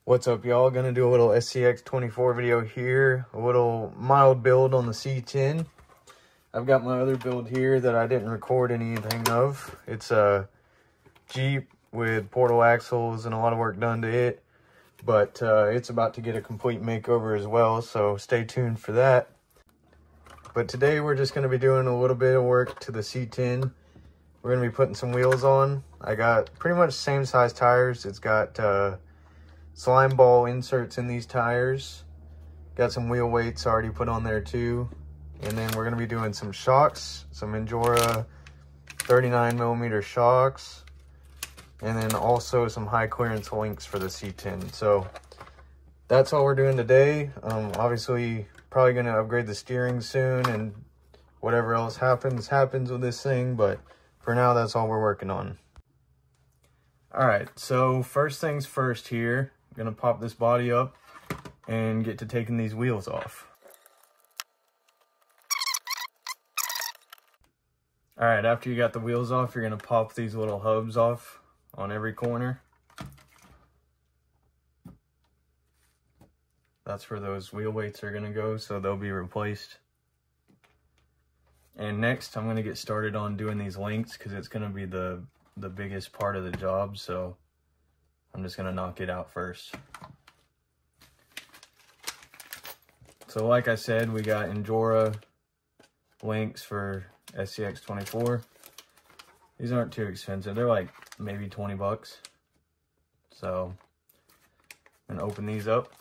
What's up, y'all? Gonna do a little Scx24 video here, a little mild build on the C10. I've got my other build here that I didn't record anything of. It's a Jeep with portal axles and a lot of work done to it, but it's about to get a complete makeover as well, so stay tuned for that. But today we're just gonna be doing a little bit of work to the C10. We're gonna be putting some wheels on. I got pretty much same size tires. It's got slime ball inserts in these tires. Got some wheel weights already put on there too. And then we're gonna be doing some shocks, some Endura 39mm shocks, and then also some high clearance links for the C10. So that's all we're doing today. Obviously probably gonna upgrade the steering soon, and whatever else happens with this thing, but for now that's all we're working on. All right, so first things first here, I'm gonna pop this body up and get to taking these wheels off. All right, after you got the wheels off, you're gonna pop these little hubs off on every corner. That's where those wheel weights are gonna go, so they'll be replaced. And next, I'm gonna get started on doing these links because it's gonna be the biggest part of the job, so I'm just gonna knock it out first. So like I said, we got Endura links for Scx24. These aren't too expensive. They're like maybe 20 bucks. So I'm gonna open these up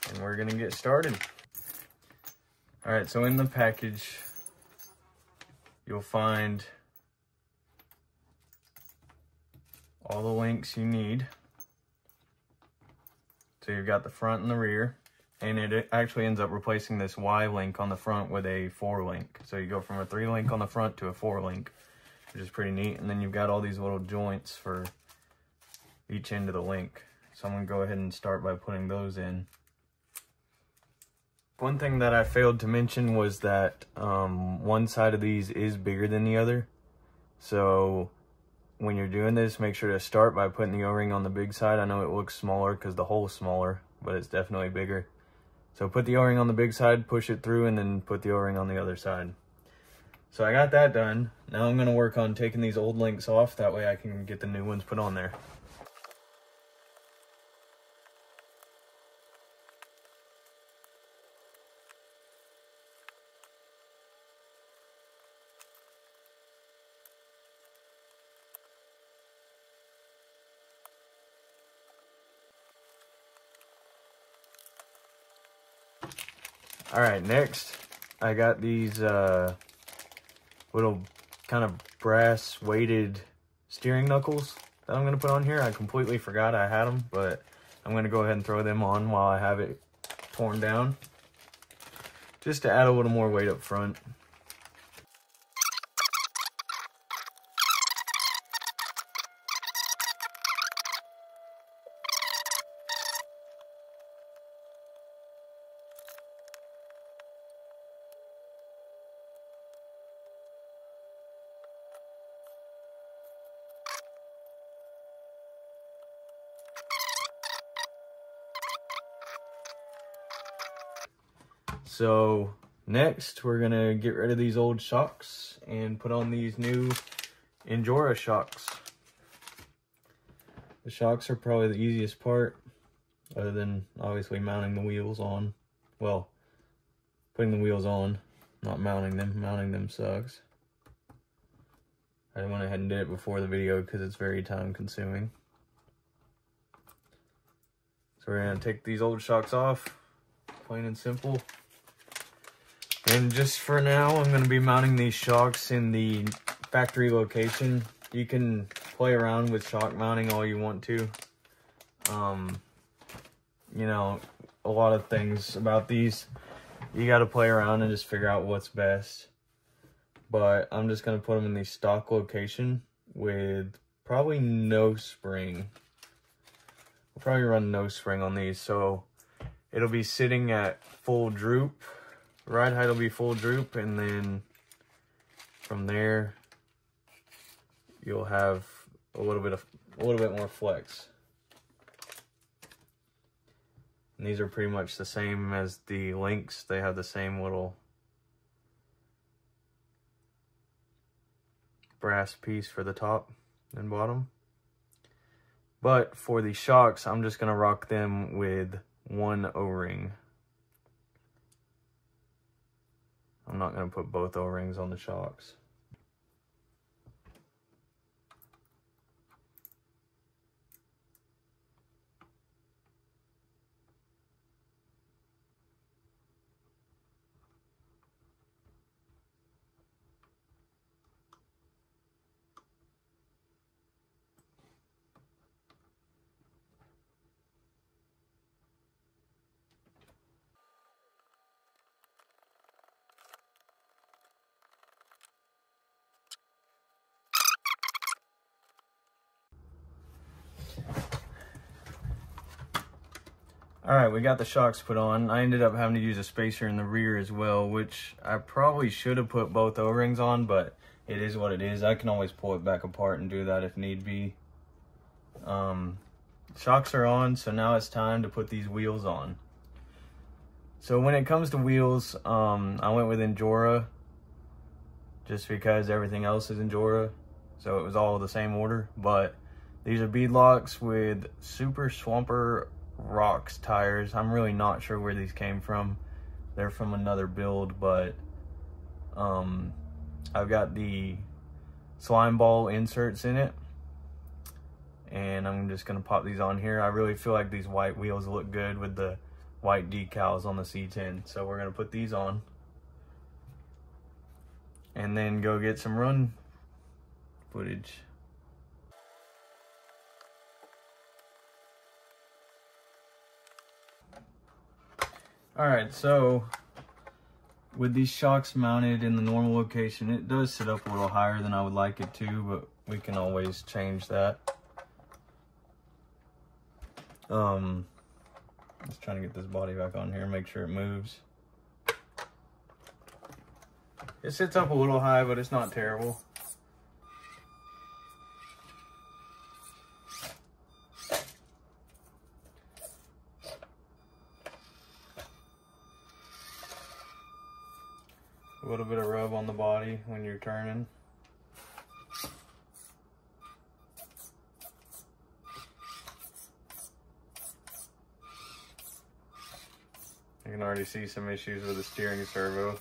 and we're gonna get started. All right, so in the package, you'll find all the links you need. So you've got the front and the rear, and it actually ends up replacing this Y link on the front with a 4 link. So you go from a 3 link on the front to a 4 link, which is pretty neat. And then you've got all these little joints for each end of the link. So I'm gonna go ahead and start by putting those in. One thing that I failed to mention was that one side of these is bigger than the other. So when you're doing this, make sure to start by putting the O-ring on the big side. I know it looks smaller because the hole's smaller, but it's definitely bigger. So put the O-ring on the big side, push it through, and then put the O-ring on the other side. So I got that done. Now I'm gonna work on taking these old links off. That way I can get the new ones put on there. All right, next I got these little kind of brass weighted steering knuckles that I'm gonna put on here. I completely forgot I had them, but I'm gonna go ahead and throw them on while I have it torn down, just to add a little more weight up front. So next we're gonna get rid of these old shocks and put on these new Endura shocks. The shocks are probably the easiest part, other than obviously mounting the wheels on. Well, putting the wheels on, not mounting them. Mounting them sucks. I went ahead and did it before the video because it's very time consuming. So we're gonna take these old shocks off, plain and simple. And just for now, I'm going to be mounting these shocks in the factory location. You can play around with shock mounting all you want to. You know, a lot of things about these, you got to play around and just figure out what's best. But I'm just going to put them in the stock location with probably no spring. I'll probably run no spring on these, so it'll be sitting at full droop. Ride height will be full droop, and then from there you'll have a little bit more flex. And these are pretty much the same as the Lynx. They have the same little brass piece for the top and bottom. But for the shocks, I'm just gonna rock them with one O-ring. I'm not gonna put both O-rings on the shocks. All right, we got the shocks put on. I ended up having to use a spacer in the rear as well, which I probably should have put both O-rings on, but it is what it is. I can always pull it back apart and do that if need be. Shocks are on, so now it's time to put these wheels on. So when it comes to wheels, I went with Endura just because everything else is Endura, so it was all the same order. But these are beadlocks with Super Swamper Rocks tires. I'm really not sure where these came from. They're from another build, but I've got the slime ball inserts in it, and I'm just gonna pop these on here. I really feel like these white wheels look good with the white decals on the C10, so we're gonna put these on and then go get some run footage. Alright, so with these shocks mounted in the normal location, it does sit up a little higher than I would like it to, but we can always change that. Just trying to get this body back on here, make sure it moves. It sits up a little high, but it's not terrible. A little bit of rub on the body when you're turning. You can already see some issues with the steering servo.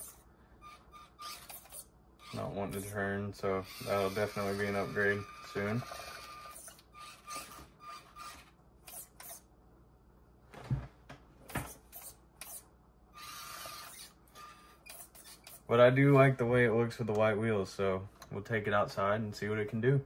Not wanting to turn, so that'll definitely be an upgrade soon. But I do like the way it looks with the white wheels, so we'll take it outside and see what it can do.